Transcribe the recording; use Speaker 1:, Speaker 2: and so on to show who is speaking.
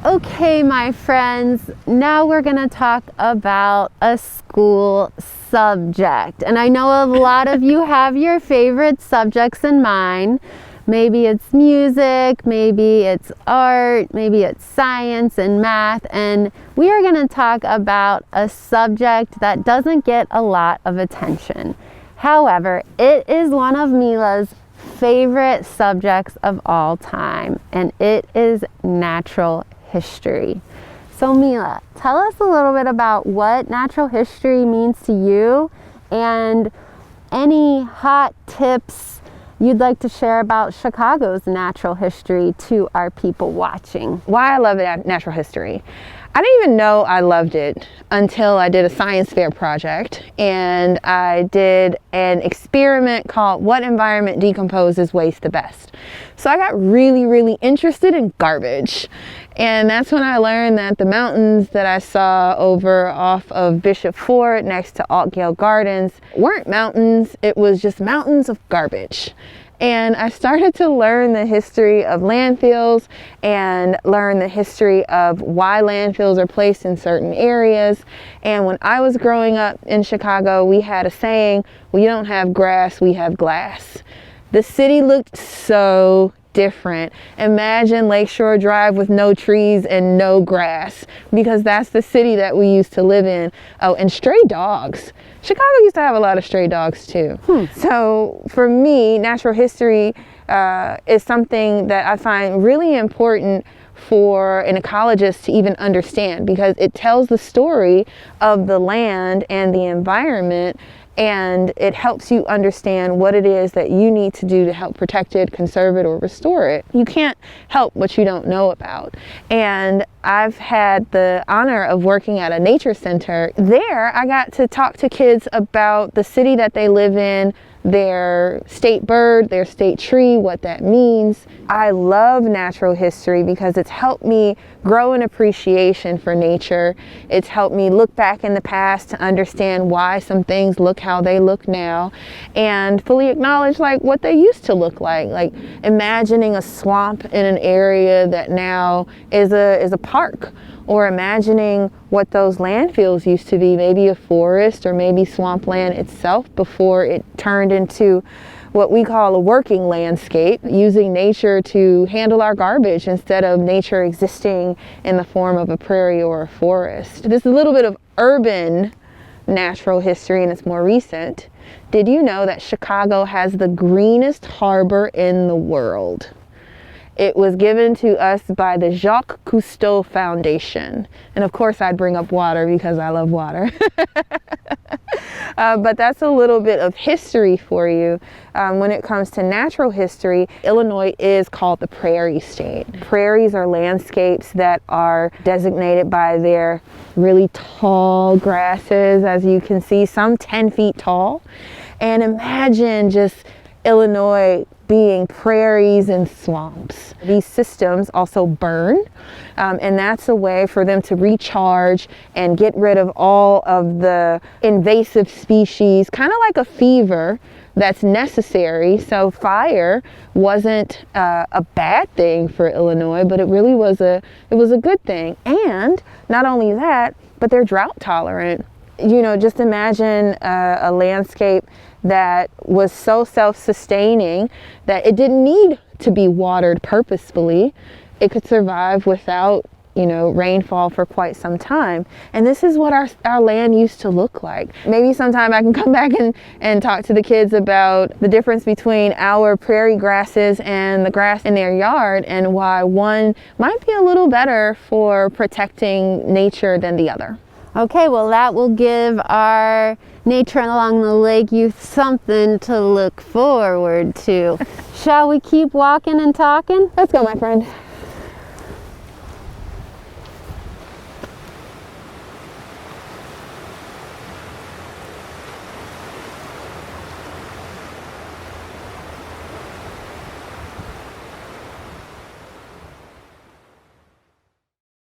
Speaker 1: Okay, my friends, now we're going to talk about a school subject. And I know a lot of you have your favorite subjects in mind. Maybe it's music, maybe it's art, maybe it's science and math. And we are going to talk about a subject that doesn't get a lot of attention. However, it is one of Mila's favorite subjects of all time, and it is natural history. So Mila, tell us a little bit about what natural history means to you and any hot tips you'd like to share about Chicago's natural history to our people watching.
Speaker 2: Why I love natural history. I didn't even know I loved it until I did a science fair project, and I did an experiment called What Environment Decomposes Waste the Best. So I got really interested in garbage, and that's when I learned that the mountains that I saw over off of Bishop Fort next to Altgeld Gardens weren't mountains, it was just mountains of garbage. And I started to learn the history of landfills and learn the history of why landfills are placed in certain areas. And when I was growing up in Chicago, we had a saying, we don't have grass, we have glass. The city looked so different. Imagine Lakeshore Drive with no trees and no grass, because that's the city that we used to live in. Oh, and stray dogs. Chicago used to have a lot of stray dogs too. So for me, natural history is something that I find really important for an ecologist to even understand, because it tells the story of the land and the environment, and it helps you understand what it is that you need to do to help protect it, conserve it, or restore it. You can't help what you don't know about. And I've had the honor of working at a nature center. There, I got to talk to kids about the city that they live in, their state bird, their state tree, what that means. I love natural history because it's helped me grow an appreciation for nature. It's helped me look back in the past to understand why some things look how they look now, and fully acknowledge like what they used to look like imagining a swamp in an area that now is a park, or imagining what those landfills used to be, maybe a forest or maybe swampland itself before it turned into what we call a working landscape, using nature to handle our garbage instead of nature existing in the form of a prairie or a forest. This is a little bit of urban natural history, and it's more recent. Did you know that Chicago has the greenest harbor in the world? It was given to us by the Jacques Cousteau Foundation. And of course I'd bring up water because I love water. But that's a little bit of history for you. When it comes to natural history, Illinois is called the Prairie State. Prairies are landscapes that are designated by their really tall grasses, as you can see, some 10 feet tall. And imagine just Illinois being prairies and swamps. These systems also burn, and that's a way for them to recharge and get rid of all of the invasive species, kind of like a fever that's necessary. So fire wasn't a bad thing for Illinois, but it really was a good thing. And not only that, but they're drought tolerant. You know, just imagine a landscape that was so self-sustaining that it didn't need to be watered purposefully. It could survive without, rainfall for quite some time. And this is what our land used to look like. Maybe sometime I can come back and talk to the kids about the difference between our prairie grasses and the grass in their yard, and why one might be a little better for protecting nature than the other.
Speaker 1: Okay, well that will give our nature along the lake youth something to look forward to. Shall we keep walking and talking?
Speaker 2: Let's go, my friend.